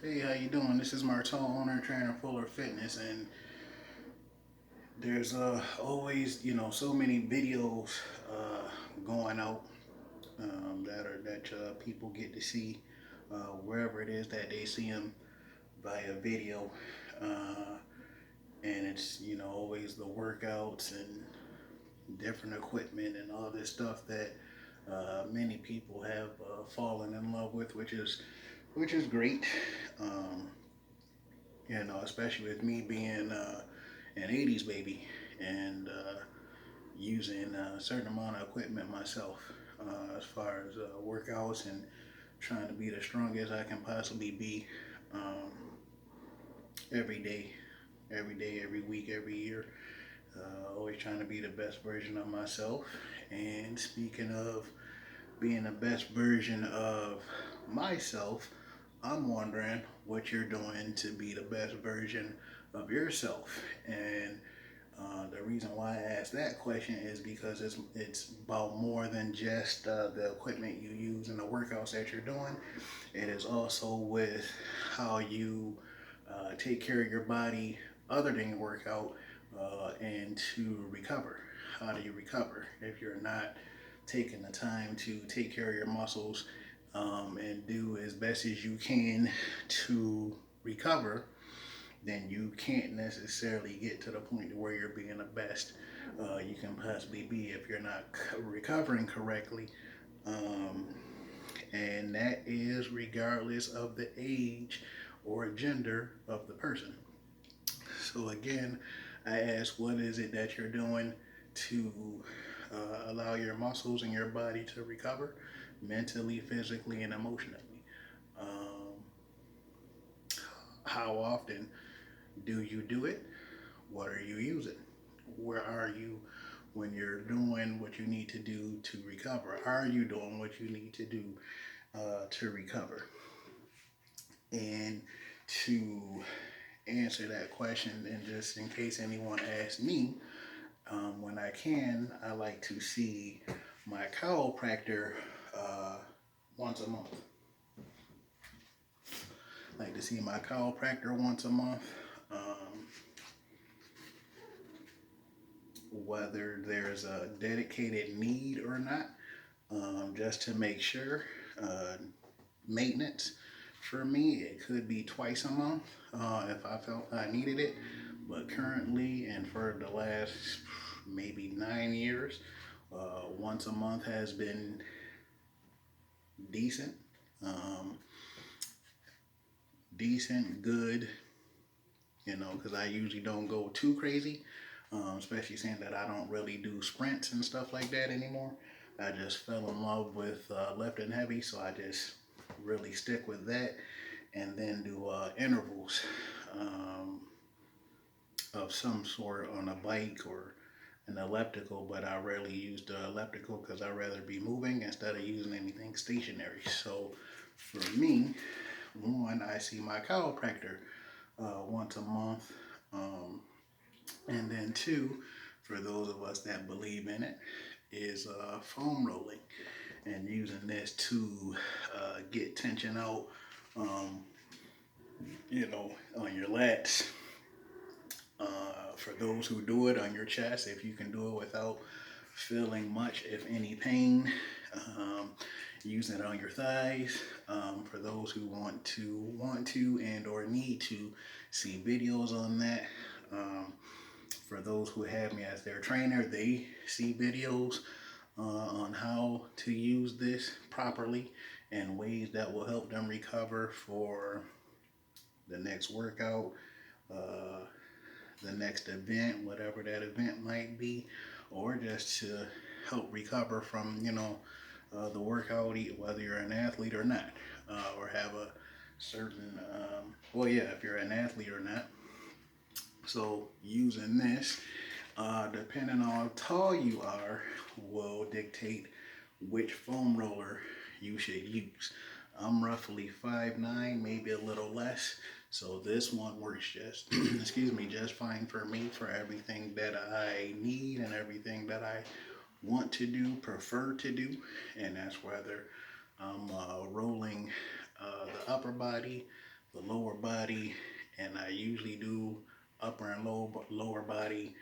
Hey, how you doing? This is Martel, owner, trainer, Fuller Fitness, and there's always so many videos going out that people get to see wherever it is that they see them via video, uh, and it's always the workouts and different equipment and all this stuff that many people have fallen in love with, which is great. Um, Especially with me being an 80s baby and using a certain amount of equipment myself as far as workouts and trying to be the strongest I can possibly be um, every day, every week, every year. Always trying to be the best version of myself. And speaking of being the best version of myself, I'm wondering what you're doing to be the best version of yourself. And the reason why I asked that question is because it's about more than just the equipment you use and the workouts that you're doing. It is also with how you take care of your body other than your workout and to recover. How do you recover if you're not taking the time to take care of your muscles and do as best as you can to recover? Then you can't necessarily get to the point where you're being the best you can possibly be if you're not recovering correctly. Um, and that is regardless of the age or gender of the person. So, again, I ask, what is it that you're doing to allow your muscles and your body to recover mentally, physically, and emotionally? Um, how often do you do it? What are you using? Where are you when you're doing what you need to do to recover? Are you doing what you need to do to recover? And to answer that question, and just in case anyone asks me, when I can, I like to see my chiropractor uh, once a month. I like to see my chiropractor once a month. Um, whether there's a dedicated need or not, just to make sure. Uh, Maintenance for me, it could be twice a month if I felt I needed it. But currently, and for the last maybe 9 years, once a month has been decent. Um, Decent, good, because I usually don't go too crazy, especially saying that I don't really do sprints and stuff like that anymore. I just fell in love with lifting heavy, so I just really stick with that and then do intervals um, of some sort on a bike or an elliptical, but I rarely use the elliptical because I'd rather be moving instead of using anything stationary. So for me, one, I see my chiropractor once a month. Um, and then two, for those of us that believe in it, is foam rolling and using this to get tension out, um, on your lats. For those who do it on your chest, if you can do it without feeling much, if any, pain, um, using it on your thighs. For those who want to and or need to see videos on that. For those who have me as their trainer, they see videos on how to use this properly and ways that will help them recover for the next workout, uh, the next event, whatever that event might be, or just to help recover from, the workout, whether you're an athlete or not, or have a certain, well, yeah, if you're an athlete or not. So using this, depending on how tall you are, will dictate which foam roller you should use. I'm roughly 5'9", maybe a little less. So this one works just, excuse me, just fine for me for everything that I need and everything that I want to do, prefer to do. And that's whether I'm rolling the upper body, the lower body, and I usually do upper and lower body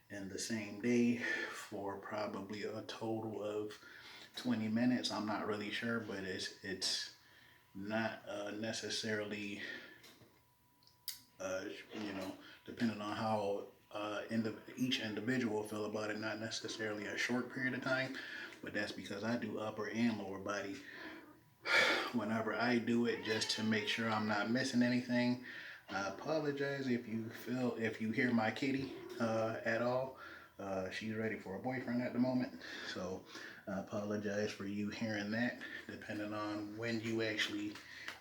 in the same day for probably a total of 20 minutes. I'm not really sure, but it's not necessarily uh, you know, depending on how each individual feel about it, not necessarily a short period of time, but that's because I do upper and lower body whenever I do it, just to make sure I'm not missing anything. I apologize if you hear my kitty at all. She's ready for a boyfriend at the moment, so I apologize for you hearing that. Depending on when you actually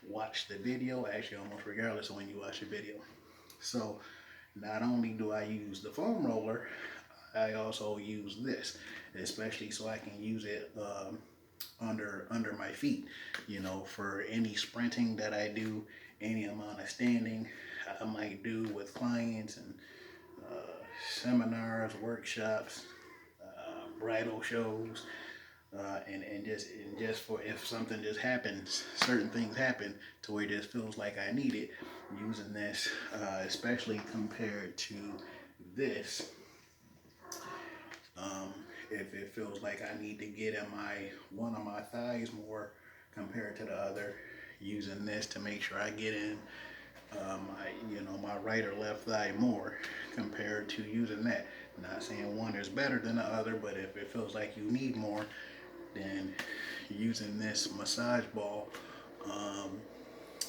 watch the video, actually almost regardless of when you watch the video. So not only do I use the foam roller, I also use this, especially so I can use it under my feet. You know, for any sprinting that I do, any amount of standing I might do with clients and seminars, workshops, bridal shows, and just for if something just happens, certain things happen to where it just feels like I need it. Using this, especially compared to this, um, if it feels like I need to get in my one of my thighs more compared to the other, using this to make sure I get in my right or left thigh more compared to using that. Not saying one is better than the other, but if it feels like you need more, then using this massage ball um,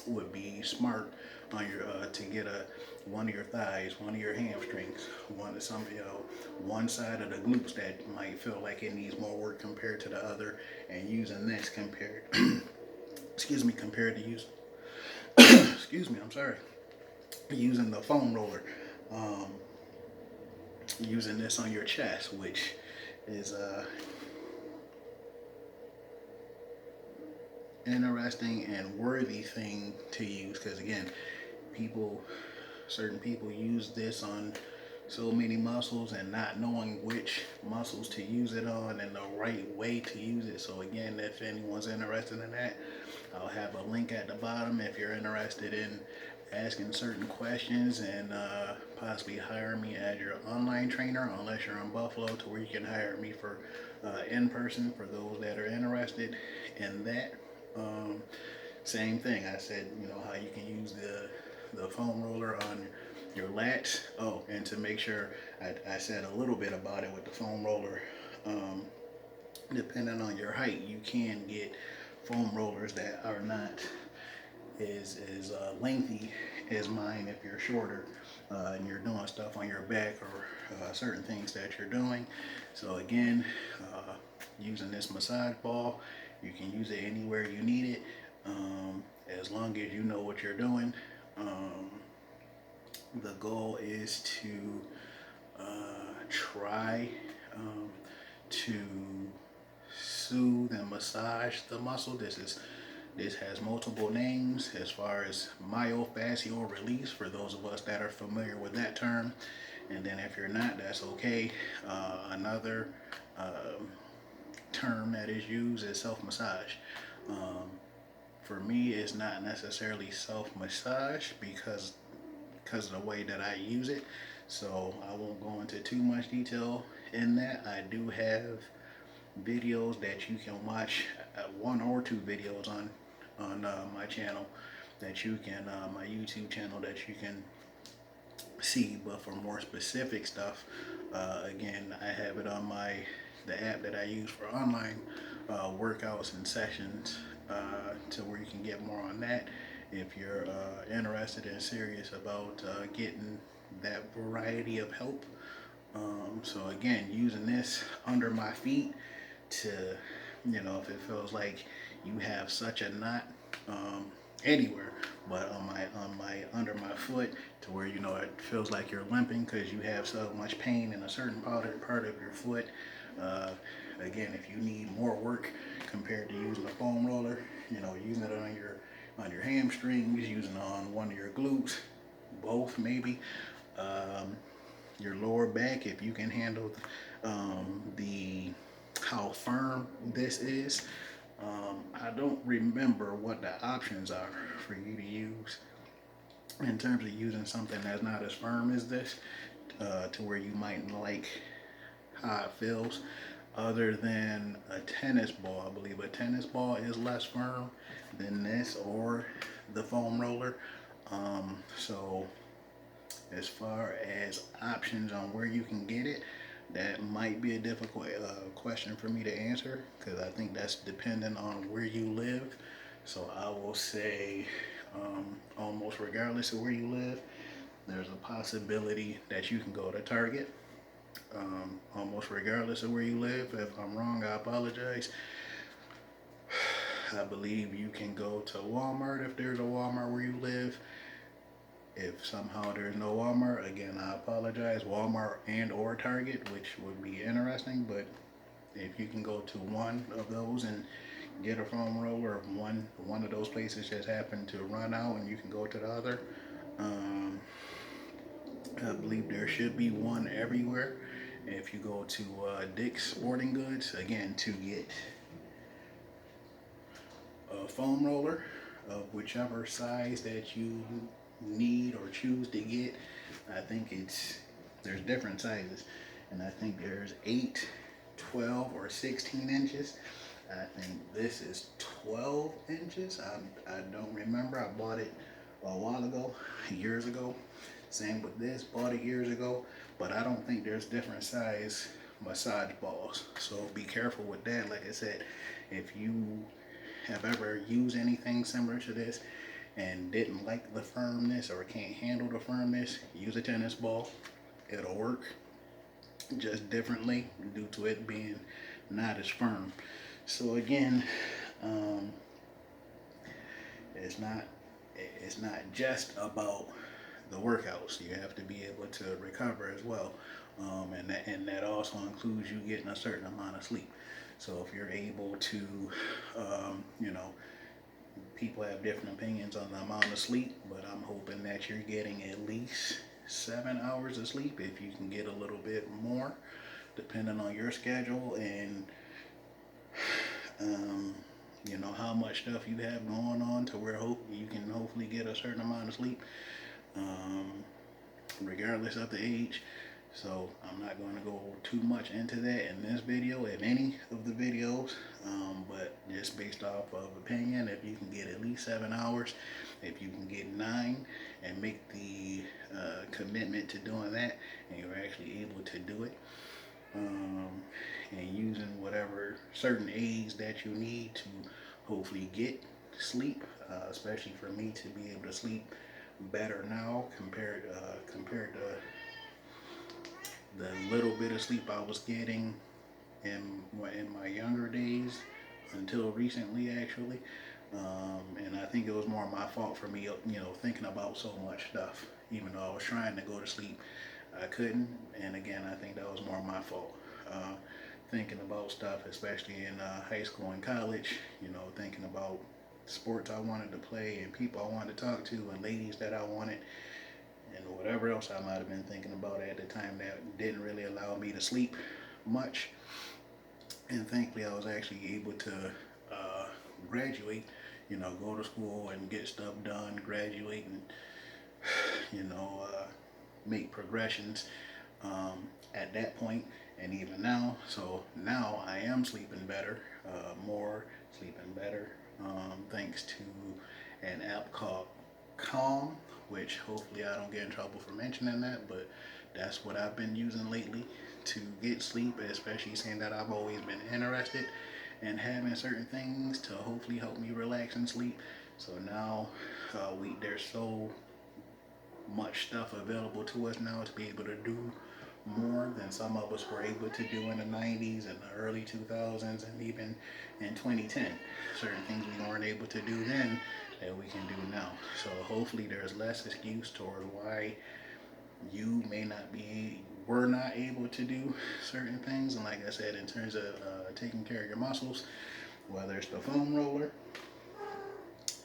would be smart on your to get a one of your thighs, one of your hamstrings, one side of the glutes that might feel like it needs more work compared to the other, and using this compared, excuse me, compared to use, excuse me, I'm sorry, using the foam roller, um, using this on your chest, which is interesting and worthy thing to use because again, people certain people use this on so many muscles and not knowing which muscles to use it on and the right way to use it. So again, if anyone's interested in that, I'll have a link at the bottom if you're interested in asking certain questions and possibly hire me as your online trainer, unless you're in Buffalo to where you can hire me for in person for those that are interested in that. um, Same thing. I said, you know, how you can use the foam roller on your lats. Oh, and to make sure, I said a little bit about it with the foam roller. Um, Depending on your height, you can get foam rollers that are not as lengthy as mine if you're shorter and you're doing stuff on your back or certain things that you're doing. So again, using this massage ball, you can use it anywhere you need it, as long as you know what you're doing. Um, the goal is to try to soothe and massage the muscle. This has multiple names as far as myofascial release for those of us that are familiar with that term. And then if you're not, that's okay. Another term that is used is self-massage. Um, for me, it's not necessarily self-massage because of the way that I use it. So I won't go into too much detail in that. I do have videos that you can watch, one or two videos on my channel that you can my YouTube channel that you can see. But for more specific stuff, again, I have it on the app that I use for online workouts and sessions, to where you can get more on that if you're interested and serious about getting that variety of help. So again, using this under my feet to, you know, if it feels like you have such a knot um, anywhere, but on my under my foot, to where you know it feels like you're limping because you have so much pain in a certain part of your foot. Uh, Again, if you need more work compared to using a foam roller, you know, using it on your hamstrings, using it on one of your glutes, both maybe. Um, your lower back, if you can handle the how firm this is. I don't remember what the options are for you to use in terms of using something that's not as firm as this, to where you might like how it feels. Other than a tennis ball, I believe a tennis ball is less firm than this or the foam roller. So as far as options on where you can get it, that might be a difficult question for me to answer because I think that's dependent on where you live. So I will say, almost regardless of where you live, there's a possibility that you can go to Target. Almost regardless of where you live. If I'm wrong, I apologize. I believe you can go to Walmart if there's a Walmart where you live. If somehow there's no Walmart, again, I apologize. Walmart and or Target, which would be interesting, but if you can go to one of those and get a foam roller, if one of those places just happen to run out and you can go to the other, um, I believe there should be one everywhere. If you go to Dick's Sporting Goods, again, to get a foam roller of whichever size that you need or choose to get. I think there's different sizes, and I think there's 8, 12, or 16 inches. I think this is 12 inches. I don't remember. I bought it a while ago, years ago. Same with this, bought it years ago, but I don't think there's different size massage balls. So be careful with that. Like I said, if you have ever used anything similar to this and didn't like the firmness or can't handle the firmness, use a tennis ball. It'll work just differently due to it being not as firm. So again, um, it's not it's not just about the workouts. You have to be able to recover as well, and that also includes you getting a certain amount of sleep. So if you're able to, you know, people have different opinions on the amount of sleep, but I'm hoping that you're getting at least 7 hours of sleep. If you can get a little bit more, depending on your schedule and um, you know how much stuff you have going on, to where hope you can hopefully get a certain amount of sleep, um, regardless of the age. So I'm not going to go too much into that in this video, in any of the videos, but just based off of opinion, if you can get at least 7 hours, if you can get 9 and make the commitment to doing that, and you're actually able to do it, um, and using whatever certain aids that you need to hopefully get sleep, especially for me to be able to sleep better now compared to the little bit of sleep I was getting in my younger days until recently, actually. And I think it was more my fault for me, you know, thinking about so much stuff. Even though I was trying to go to sleep, I couldn't. And again, I think that was more my fault. Thinking about stuff, especially in high school and college, you know, thinking about sports I wanted to play and people I wanted to talk to and ladies that I wanted and whatever else I might have been thinking about at the time that didn't really allow me to sleep much. And thankfully, I was actually able to graduate, you know, go to school and get stuff done, graduate, and you know, make progressions at that point, and even now. So now I am sleeping better, more sleeping better, thanks to an app called Calm, which hopefully I don't get in trouble for mentioning that, but that's what I've been using lately to get sleep, especially seeing that I've always been interested in having certain things to hopefully help me relax and sleep. So now there's so much stuff available to us now to be able to do more than some of us were able to do in the 90s and the early 2000s and even in 2010. Certain things we weren't able to do then that we can do now. So hopefully there's less excuse toward why you were not able to do certain things. And like I said, in terms of taking care of your muscles, whether it's the foam roller,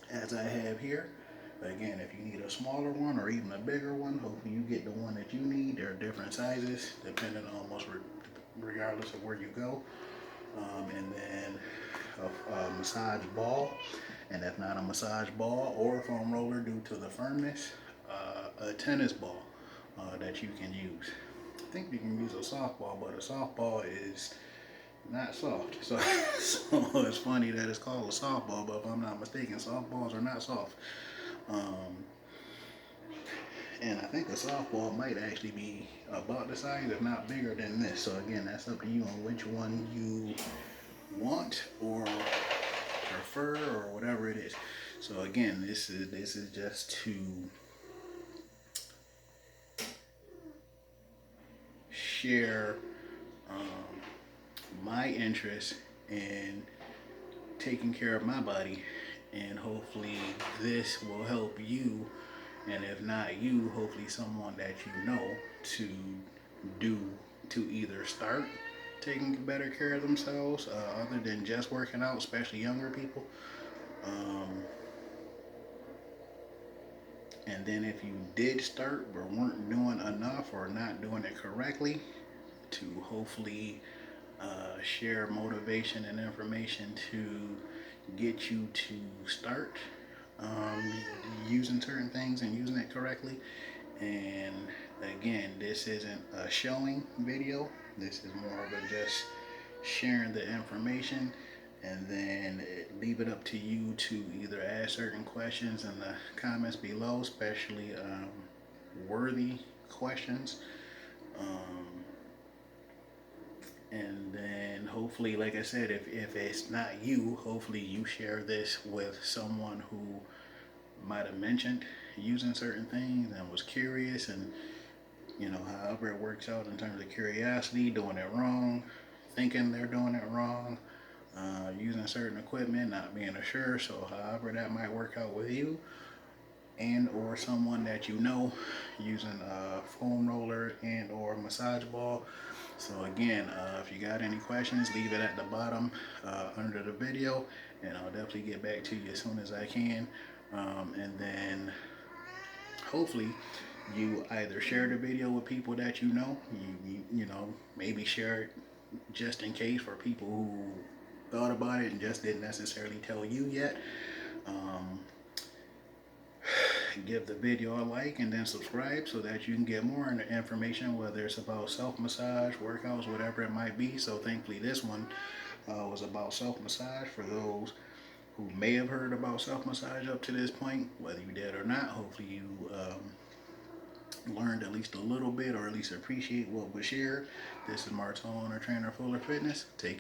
as I have here. Again, if you need a smaller one or even a bigger one, hopefully you get the one that you need. There are different sizes depending on regardless of where you go. And then a massage ball, and if not a massage ball or a foam roller due to the firmness, a tennis ball that you can use. I think you can use a softball, but a softball is not soft. So, so it's funny that it's called a softball, but if I'm not mistaken, softballs are not soft. Um, and I think a softball might actually be about the size, if not bigger than this. So again, that's up to you on which one you want or prefer or whatever it is. So again, this is just to share um, my interest in taking care of my body, and hopefully this will help you, and if not you, hopefully someone that you know, to do to either start taking better care of themselves, other than just working out, especially younger people. Um, and then if you did start but weren't doing enough or not doing it correctly, to hopefully share motivation and information to get you to start um, using certain things and using it correctly. And again, this isn't a showing video. This is more of a just sharing the information, and then leave it up to you to either ask certain questions in the comments below, especially worthy questions. Um, and then hopefully, like I said, if it's not you, hopefully you share this with someone who might have mentioned using certain things and was curious, and however it works out in terms of curiosity, doing it wrong, thinking they're doing it wrong, using certain equipment, not being sure. So however that might work out with you and or someone that you know, using a foam roller and or massage ball. So again, if you got any questions, leave it at the bottom under the video, and I'll definitely get back to you as soon as I can. And then hopefully you either share the video with people that you know, maybe share it just in case for people who thought about it and just didn't necessarily tell you yet. Um, Give the video a like and then subscribe so that you can get more information, whether it's about self-massage, workouts, whatever it might be. So thankfully this one was about self-massage for those who may have heard about self-massage up to this point. Whether you did or not, hopefully you learned at least a little bit, or at least appreciate what was shared. This is Martone, owner trainer, Fuller Fitness. Take care.